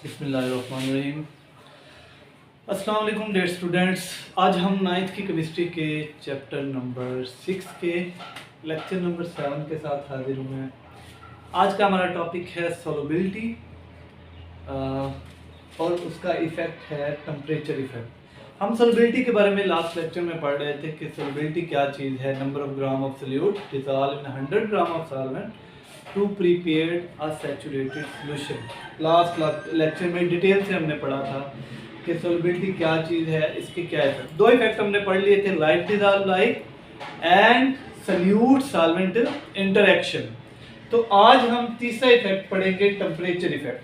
बिस्मिल्लाहिर्रहमानिर्रहीम। अस्सलाम वालेकुम डियर स्टूडेंट्स। आज हम नाइन्थ की केमिस्ट्री के चैप्टर नंबर 6 के लेक्चर नंबर 7 के साथ हाजिर हुए हैं। आज का हमारा टॉपिक है सॉल्युबिलिटी और उसका इफ़ेक्ट है टेम्परेचर इफ़ेक्ट। हम सॉल्युबिलिटी के बारे में लास्ट लेक्चर में पढ़ रहे थे कि सॉल्युबिलिटी क्या चीज़ है। Number of gram of solute dissolve in 100 gram of solvent to prepared a saturated solution. Last lecture में डिटेल से हमने पढ़ा था कि सॉल्युबिलिटी क्या चीज़ है, इसके क्या इफेक्ट। दो इफेक्ट हमने पढ़ लिए थे, light dissolve light and solute solvent interaction. तो आज हम तीसरा इफेक्ट पढ़ेंगे, टेम्परेचर इफेक्ट।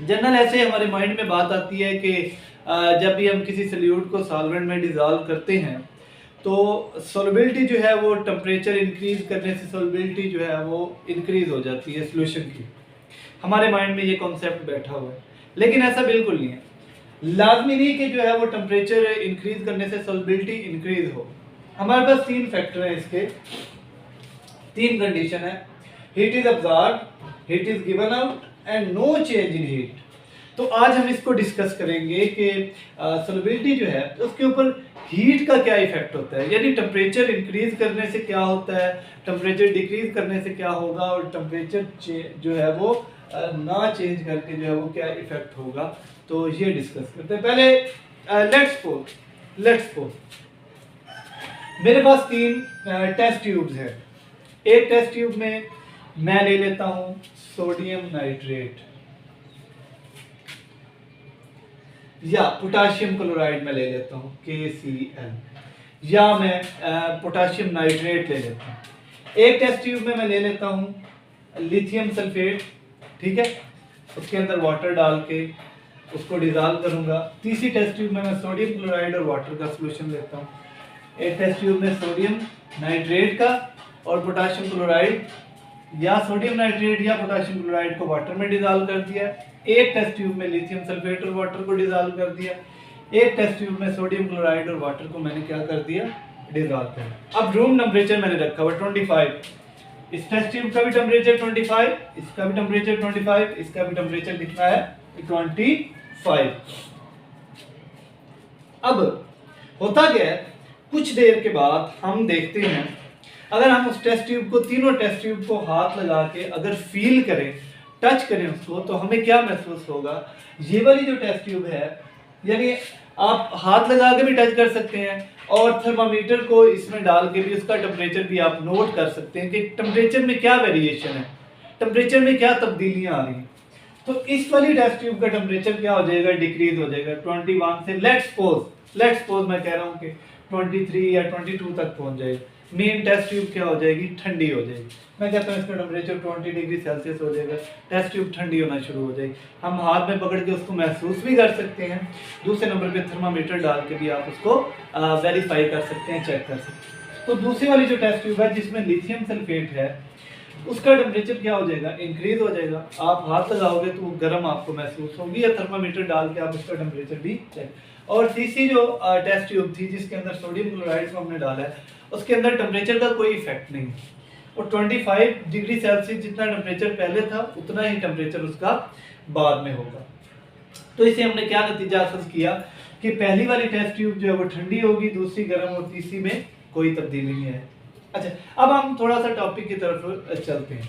जनरल ऐसे हमारे माइंड में बात आती है कि जब भी हम किसी सॉल्यूट को सॉल्वेंट में डिसॉल्व करते हैं तो सॉल्युबिलिटी जो है वो टेम्परेचर इंक्रीज करने से सॉल्युबिलिटी जो है वो इंक्रीज हो जाती है सॉल्यूशन की। हमारे माइंड में ये कॉन्सेप्ट बैठा हुआ है, लेकिन ऐसा बिल्कुल नहीं है। लाजमी नहीं कि जो है वो टेम्परेचर इंक्रीज करने से सॉल्युबिलिटी इंक्रीज हो। हमारे पास तीन फैक्टर हैं, इसके तीन कंडीशन है। Heat is absorb, heat is given out and no change in heat. तो आज हम इसको डिस्कस करेंगे कि सॉल्युबिलिटी जो है उसके ऊपर हीट का क्या इफेक्ट होता है, यानी टेम्परेचर इंक्रीज करने से क्या होता है, टेम्परेचर डिक्रीज करने से क्या होगा, और टेम्परेचर जो है वो ना चेंज करके जो है वो क्या इफेक्ट होगा। तो ये डिस्कस करते हैं। पहले लेट्स सपोज मेरे पास तीन टेस्ट ट्यूब्स हैं। एक टेस्ट ट्यूब में मैं ले लेता हूं सोडियम नाइट्रेट या पोटाशियम क्लोराइड में ले लेता हूँ KCl, या मैं पोटाशियम नाइट्रेट ले लेता हूँ। एक टेस्ट ट्यूब में मैं ले लेता हूँ लिथियम सल्फेट, ठीक है, उसके अंदर वाटर डाल के उसको डिसॉल्व करूँगा। तीसरी टेस्ट ट्यूब में मैं सोडियम क्लोराइड और वाटर का सोल्यूशन लेता हूँ। एक टेस्ट ट्यूब में सोडियम नाइट्रेट का और पोटाशियम क्लोराइड या सोडियम नाइट्रेट या पोटाशियम क्लोराइड को वाटर में डिसॉल्व कर दिया। एक टेस्ट ट्यूब में लिथियम सल्फेट और वाटर को डिसॉल्व कर दिया। एक टेस्ट ट्यूब में सोडियम क्लोराइड और वाटर को मैंने क्या कर दिया, डिसॉल्व कर दिया। अब रूम टेम्परेचर मैंने रखा हुआ 25। इस टेस्ट ट्यूब का भी टेम्परेचर 25, इसका भी टेम्परेचर 25, इसका भी टेम्परेचर कितना है 25। अब होता क्या है, कुछ देर के बाद हम देखते हैं, अगर हम उस टेस्ट ट्यूब को, तीनों टेस्ट ट्यूब को हाथ लगा के अगर फील करें, टच करें उसको, तो हमें क्या महसूस होगा। ये वाली जो टेस्ट ट्यूब है, यानी आप हाथ लगा के भी टच कर सकते हैं और थर्मामीटर को इसमें डाल के भी उसका टेम्परेचर भी आप नोट कर सकते हैं कि टेम्परेचर में क्या वेरिएशन है, टेम्परेचर में क्या तब्दीलियां आ रही हैं। तो इस वाली टेस्ट ट्यूब का टेम्परेचर क्या हो जाएगा, डिक्रीज हो जाएगा 21 से। लेट्स सपोज मैं कह रहा हूँ कि 23 या 22 तक पहुंच जाएगा। मेन टेस्ट ट्यूब क्या हो जाएगी, ठंडी हो जाएगी। मैं कहता हूँ इसका टेम्परेचर 20 डिग्री सेल्सियस हो जाएगा, टेस्ट ट्यूब ठंडी होना शुरू हो जाएगी। हम हाथ में पकड़ के उसको महसूस भी कर सकते हैं। दूसरे नंबर पे थर्मामीटर डाल के भी आप उसको वेरीफाई कर सकते हैं, चेक कर सकते हैं। तो दूसरी वाली जो टेस्ट ट्यूब है जिसमें लिथियम सल्फेट है, उसका टेम्परेचर क्या हो जाएगा, इंक्रीज हो जाएगा। आप हाथ लगाओगे तो वो गर्म आपको महसूस होगी, या थर्मामीटर डाल के आप उसका टेम्परेचर भी चेक। और तीसरी जो टेस्ट ट्यूब थी जिसके अंदर सोडियम क्लोराइड को हमने डाला है, उसके अंदर टेम्परेचर का कोई इफेक्ट नहीं, और 25 डिग्री सेल्सियस जितना टेम्परेचर पहले था उतना ही टेम्परेचर उसका बाद में होगा। तो इसे हमने क्या नतीजा हासिल किया कि पहली वाली टेस्ट ट्यूब जो है वो ठंडी होगी, दूसरी गर्म और तीसरी में कोई तब्दीली नहीं है। अच्छा, अब हम थोड़ा सा टॉपिक की तरफ चलते हैं।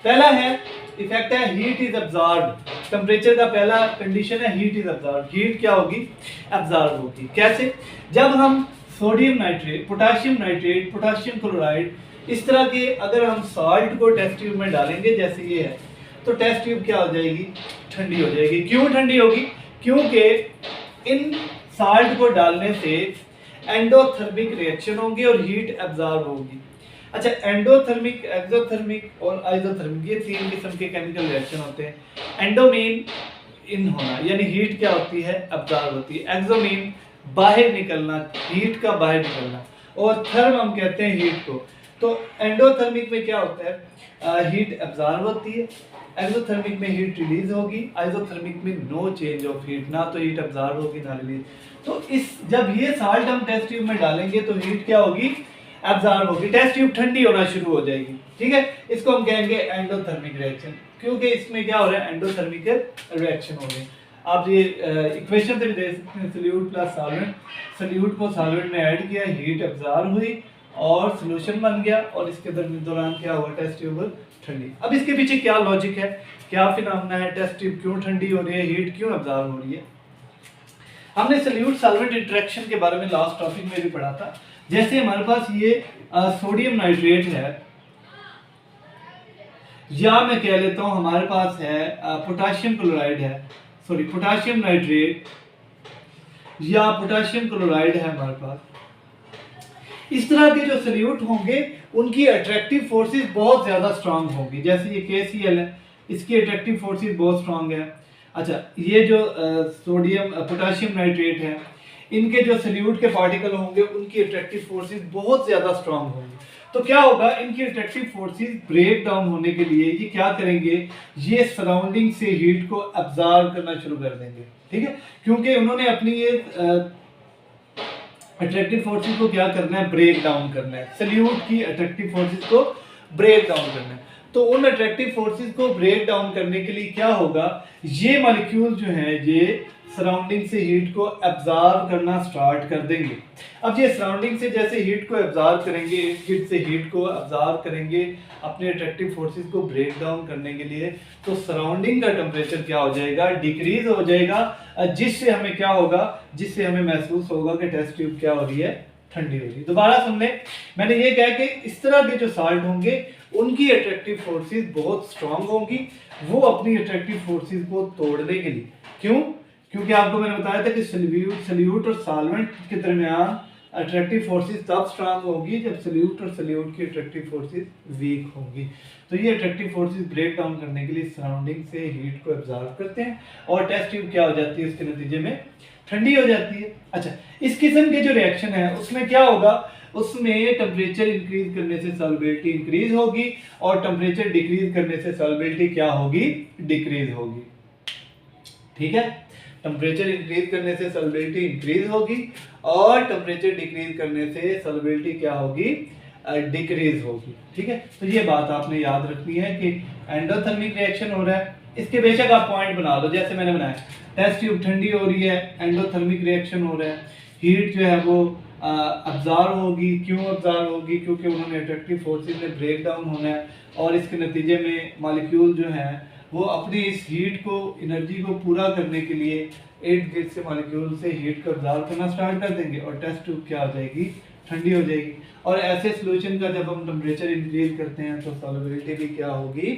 पहला है इफेक्ट है हीट इज अब्जॉर्ब। टेम्परेचर का पहला कंडीशन है हीट इज अब्जॉर्ब। हीट क्या होगी, अब्जॉर्ब होगी। कैसे, जब हम sodium nitrate, potassium nitrate, potassium chloride, इस तरह के अगर हम सॉल्ट को टेस्ट ट्यूब में डालेंगे जैसे ये है, तो टेस्ट ट्यूब क्या हो जाएगी, ठंडी हो जाएगी। क्यों ठंडी होगी, क्योंकि इन सॉल्ट को डालने से एंडोथर्मिक रिएक्शन होगी और हीट एब्जॉर्ब होगी। अच्छा, एंडोथर्मिक, एक्सोथर्मिक और आइसोथर्मिक, ये तीन किस्म के केमिकल रिएक्शन होते हैं। एंडो मीन इन होना, यानी हीट क्या होती है, एब्जॉर्ब होती है। एक्सो मीन बाहर निकलना, हीट का बाहर निकलना, और थर्म हम कहते हैं हीट को। तो एंडोथर्मिक में क्या होता है, हीट एब्जॉर्ब होती है, एक्सोथर्मिक में हीट रिलीज होगी, आइसोथर्मिक में नो चेंज ऑफ हीट, ना तो हीट एब्जॉर्ब होगी ना रिलीज। तो इस जब ये साल्ट हम टेस्ट ट्यूब में डालेंगे तो हीट क्या होगी, एब्जॉर्ब होगी, टेस्ट ट्यूब ठंडी होना शुरू हो जाएगी। ठीक है, इसको हम कहेंगे एंडोथर्मिक रिएक्शन, क्योंकि इसमें क्या हो रहा है, एंडोथर्मिक रिएक्शन हो रही है। आप ये इक्वेशन से भी देख सकते हैं, सोल्यूट प्लस सॉल्वेंट, सोल्यूट को सॉल्वेंट में ऐड किया, हीट एब्जॉर्ब हुई और सॉल्यूशन बन गया, और इसके दौरान क्या हुआ, टेस्ट ट्यूब ठंडी। अब इसके पीछे क्या लॉजिक है, क्या फिनोमेना है, टेस्ट ट्यूब क्यों ठंडी हो रही है, हीट क्यों एब्जॉर्ब हो रही है। हमने सोल्यूट सॉल्वेंट इंटरेक्शन के बारे में लास्ट टॉपिक में भी पढ़ा था। जैसे हमारे पास ये सोडियम नाइट्रेट है, या मैं कह लेता हूं हमारे पास है पोटाशियम क्लोराइड है, सॉरी पोटाशियम नाइट्रेट या पोटाशियम क्लोराइड है हमारे पास। इस तरह के जो सोल्यूट होंगे उनकी अट्रैक्टिव फोर्सेस बहुत ज्यादा स्ट्रांग होंगी। जैसे ये KCl है, इसकी अट्रैक्टिव फोर्सेस बहुत स्ट्रांग है। अच्छा, ये जो सोडियम पोटाशियम नाइट्रेट है, इनके जो सोल्यूट के पार्टिकल होंगे उनकी अट्रैक्टिव फोर्सेस बहुत ज्यादा स्ट्रांग होंगी। तो क्या होगा, इनकी अट्रैक्टिव फोर्सेस ब्रेक डाउन होने के लिए ये क्या करेंगे, ये सराउंडिंग से हीट को एब्जॉर्ब करना शुरू कर देंगे। ठीक है, क्योंकि उन्होंने अपनी ये अट्रैक्टिव फोर्सेस को क्या करना है, ब्रेक डाउन करना है, सोल्यूट की अट्रैक्टिव फोर्सेस को ब्रेक डाउन करना है। तो उन अट्रैक्टिव फोर्सेस को ब्रेक डाउन करने के लिए क्या होगा, ये मॉलिक्यूल जो है ये सराउंडिंग से हीट को एब्जॉर्ब करना स्टार्ट कर देंगे। अब ये सराउंडिंग से जैसे हीट को एब्जॉर्ब करेंगे, हीट से हीट को एब्जॉर्ब करेंगे अपने अट्रैक्टिव फोर्सेस को ब्रेक डाउन करने के लिए, तो सराउंडिंग का टेम्परेचर क्या हो जाएगा, डिक्रीज हो जाएगा, जिससे हमें क्या होगा, जिससे हमें महसूस होगा कि टेस्ट ट्यूब क्या हो रही है, ठंडी हो रही है। दोबारा सुन ले, मैंने ये कहा कि इस तरह के जो साल्ट होंगे उनकी अट्रैक्टिव फोर्सेस बहुत स्ट्रांग होंगी, वो अपनी अट्रैक्टिव फोर्सेस को तोड़ने के लिए। क्यों? क्योंकि आपको मैंने बताया था कि सोल्यूट और सॉल्वेंट के दरमियान अट्रैक्टिव फोर्सेस तब स्ट्रांग होगी जब सोल्यूट और सोल्यूट की अट्रैक्टिव फोर्सेस वीक होंगी। तो ये अट्रैक्टिव फोर्सेस ब्रेक डाउन करने के लिए सराउंडिंग से हीट को एब्जॉर्ब करते हैं और टेस्ट ट्यूब क्या हो जाती है, उसके नतीजे में ठंडी हो जाती है। अच्छा, इस किस्म के जो रिएक्शन है उसमें क्या होगा, उसमें टेम्परेचर इंक्रीज करने से सॉल्युबिलिटी इंक्रीज होगी और टेम्परेचर डिक्रीज करने से सॉल्युबिलिटी क्या होगी, डिक्रीज होगी। ठीक है, टेम्परेचर इंक्रीज करने से सॉल्युबिलिटी इंक्रीज होगी और टेम्परेचर डिक्रीज करने से सॉल्युबिलिटी क्या होगी, डिक्रीज होगी। ठीक है, तो ये बात आपने याद रखनी है कि एंडोथर्मिक रिएक्शन हो रहा है। इसके बेशक आप पॉइंट बना लो, जैसे मैंने बनाया, टेस्ट ट्यूब ठंडी हो रही है, एंडोथर्मिक रिएक्शन हो रहा है, हीट जो है वो अब्जॉर्ब होगी। क्यों अब्जॉर्ब होगी? क्योंकि उन्होंने अट्रैक्टिव फोर्सेस में ब्रेक डाउन होना है और इसके नतीजे में मॉलिक्यूल जो है वो अपनी इस हीट को, एनर्जी को पूरा करने के लिए इर्द गिर्द से मॉलिक्यूल से हीट को अब्जॉर्ब करना स्टार्ट कर देंगे और टेस्ट ट्यूब क्या हो जाएगी, ठंडी हो जाएगी। और ऐसे सॉल्यूशन का जब हम टेम्परेचर इंक्रीज करते हैं तो सॉल्युबिलिटी भी क्या होगी,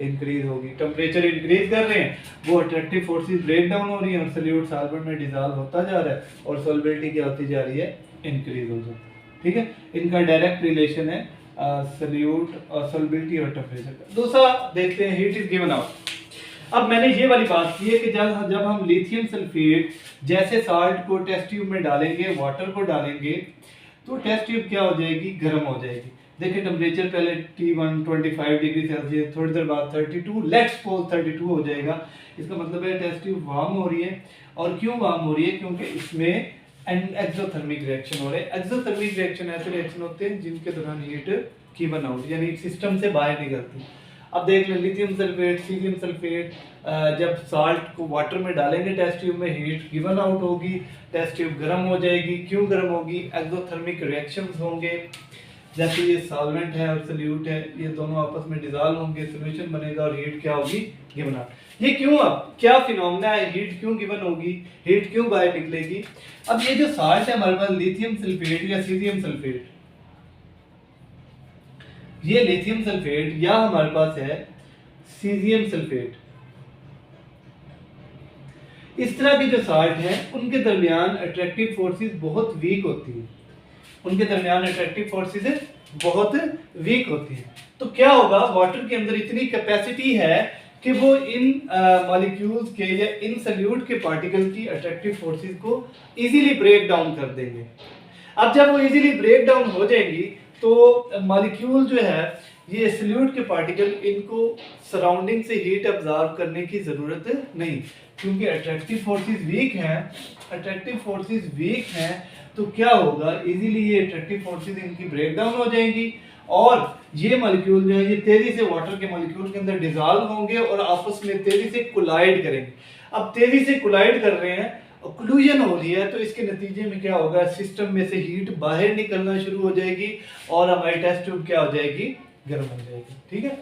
इंक्रीज होगी। टेम्परेचर इंक्रीज कर रहे हैं, वो अट्रैक्टिव फोर्सेस ब्रेक डाउन हो रही है और सोल्यूट सॉल्वेंट में डिसॉल्व होता जा रहा है और सॉल्युबिलिटी क्या होती जा रही है, इंक्रीज हो जाती है। ठीक है, इनका डायरेक्ट रिलेशन है सोल्यूट और सॉल्युबिलिटी और टेम्परेचर का। दूसरा देखते हैं, हीट इज गिवन आउट। अब मैंने ये वाली बात की है कि जब हम लिथियम सल्फेट जैसे साल्ट को टेस्ट ट्यूब में डालेंगे, वाटर को डालेंगे, तो टेस्ट ट्यूब क्या हो जाएगी, गर्म हो जाएगी। देखिए टेम्परेचर पहले T1 25 डिग्री सेल्सियस, थोड़ी देर बाद 32, लेट्स सपोज 32 हो जाएगा। इसका मतलब है टेस्ट ट्यूब वार्म हो रही है। और क्यों वार्म हो रही है? क्योंकि इसमें एक्सोथर्मिक रिएक्शन हो रहे हैं। एक्सोथर्मिक रिएक्शन ऐसे रिएक्शन होते हैं जिनके दौरान हीट गिवन आउट यानी सिस्टम से बाहर निकलती। अब देख लें, लिथियम सल्फेट, सीरियम सल्फेट, जब साल्ट को वाटर में डालेंगे टेस्ट ट्यूब में, हीट गिवन आउट होगी, टेस्ट ट्यूब गर्म हो जाएगी। क्यों गर्म होगी? एक्सोथर्मिक रिएक्शंस होंगे। जैसे ये सॉल्वेंट है और सोल्यूट है, ये दोनों आपस में डिसॉल्व होंगे, सॉल्यूशन बनेगा और हीट क्या होगी, गिवन आउट। ये क्यों? अब क्या फिनोमेना है, हीट क्यों गिवन होगी, हीट क्यों बाहर निकलेगी? अब ये जो साल्ट है हमारे पास, लिथियम सल्फेट या सीरियम सल्फेट, ये लिथियम सल्फेट या हमारे पास है सीरियम सल्फेट, इस तरह के जो साल्ट है उनके दरमियान अट्रैक्टिव फोर्सेस बहुत वीक होती है। उनके दरमियान अट्रैक्टिव फोर्सेस बहुत वीक होती है। तो क्या होगा, वाटर के अंदर इतनी कैपेसिटी है कि वो इन मॉलिक्यूल्स के या इन सॉल्यूट के पार्टिकल की अट्रैक्टिव फोर्सेस को इजीली ब्रेक डाउन कर देंगे। अब जब वो इजीली ब्रेक डाउन हो जाएंगी तो मॉलिक्यूल जो है, ये सॉल्यूट के पार्टिकल, इनको सराउंडिंग से हीट अब्जॉर्ब करने की जरूरत नहीं, क्योंकि अट्रैक्टिव फोर्सेस वीक हैं। अट्रैक्टिव फोर्सेस वीक हैं तो क्या होगा, इजीली ये अट्रैक्टिव फोर्सेस इनकी ब्रेक डाउन हो जाएंगी और ये मॉलिक्यूल जो है ये तेजी से वाटर के मॉलिक्यूल के अंदर डिजॉल्व होंगे और आपस में तेजी से कोलाइड करेंगे। अब तेजी से कोलाइड कर रहे हैं, कोल्यूजन हो रही है, तो इसके नतीजे में क्या होगा, सिस्टम में से हीट बाहर निकलना शुरू हो जाएगी और हमारी टेस्ट ट्यूब क्या हो जाएगी, गर्म हो जाएगी। ठीक है।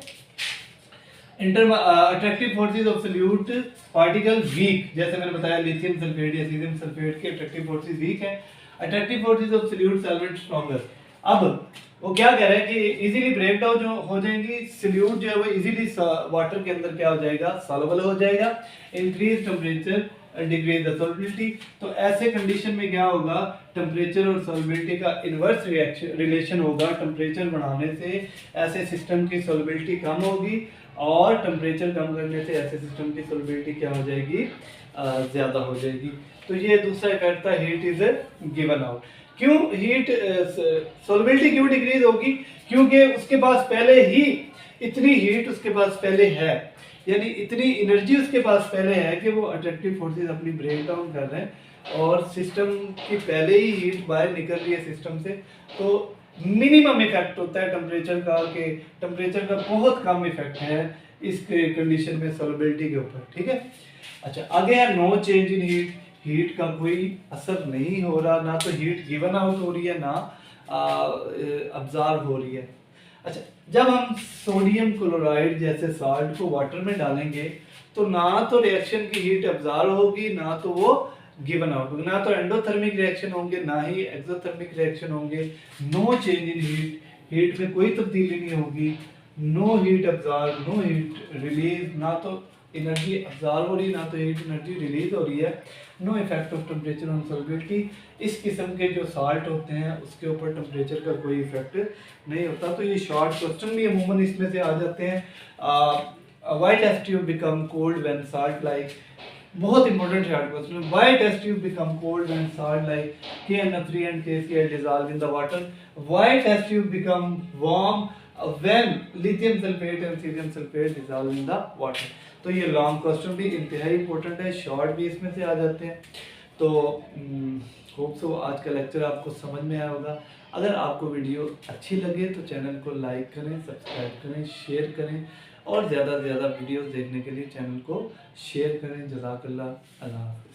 Attractive forces of solute particle weak, जैसे मैंने बताया लिथियम सल्फेट या सीजियम सल्फेट के अट्रैक्टिव फोर्सेस वीक है। Attractive forces of solute solvent stronger. अब वो क्या कह रहा है कि इजीली ब्रेक डाउन जो हो जाएंगी, सोल्यूट जो है वो इजीली वाटर के अंदर क्या हो जाएगा, सॉल्युबल हो जाएगा। Increase temperature decrease the solubility. तो ऐसे कंडीशन में क्या होगा, टेम्परेचर और सॉल्युबिलिटी का इनवर्स रिलेशन होगा। टेम्परेचर बढ़ाने से ऐसे सिस्टम की सॉल्युबिलिटी कम होगी और टेम्परेचर कम करने से ऐसे सिस्टम की सॉल्युबिलिटी क्या हो जाएगी, ज़्यादा हो जाएगी। तो ये दूसरा इफेक्ट था, हीट इज गिवन आउट। क्यों हीट सॉल्युबिलिटी क्यों डिक्रीज होगी, क्योंकि उसके पास पहले ही इतनी हीट उसके पास पहले है, यानी इतनी एनर्जी उसके पास पहले है कि वो अट्रैक्टिव फोर्सेस अपनी ब्रेक डाउन कर रहे हैं और सिस्टम की पहले ही हीट बाहर निकल रही है सिस्टम से। तो मिनिमम इफेक्ट होता है टेम्परेचर का, कि टेम्परेचर का बहुत कम इफेक्ट है इस कंडीशन में सॉल्युबिलिटी के ऊपर। ठीक है। अच्छा, आगे है नो चेंज इन हीट। हीट का कोई असर नहीं हो रहा, ना तो हीट गिवन आउट हो रही है ना अब्जॉर्ब हो रही है। अच्छा, जब हम सोडियम क्लोराइड जैसे सॉल्ट को वाटर में डालेंगे तो ना तो रिएक्शन की हीट अब्जॉर्ब होगी, ना तो वो गिवन आउट होगी, ना तो एंडोथर्मिक रिएक्शन होंगे ना ही एक्सोथर्मिक रिएक्शन होंगे। नो चेंज इन हीट, हीट में कोई तब्दीली नहीं होगी। No heat absorb, no heat release, ना तो एनर्जी अब्जॉर्ब हो रही है ना तो हीट एनर्जी रिलीज हो रही है। No effect of temperature on solubility. इस किस्म के जो साल्ट होते हैं उसके ऊपर टेम्परेचर का कोई इफेक्ट नहीं होता। तो ये शॉर्ट क्वेश्चन भी अमूमन इसमें से आ जाते हैं। Why test tube become cold when salt like, बहुत important short question. Why test tube become cold when salt like KNO3 and KCl dissolve in the water? Why test tube become warm when lithium sulfate and cesium sulfate dissolve in the water? तो ये long question भी इंतहाई important है, short भी इसमें से आ जाते हैं। तो होप सो आज का लेक्चर आपको समझ में आया होगा। अगर आपको वीडियो अच्छी लगे तो चैनल को लाइक करें, सब्सक्राइब करें, शेयर करें और ज़्यादा से ज़्यादा वीडियोस देखने के लिए चैनल को शेयर करें। जज़ाकल्लाह, अल्लाह हाफ़िज़।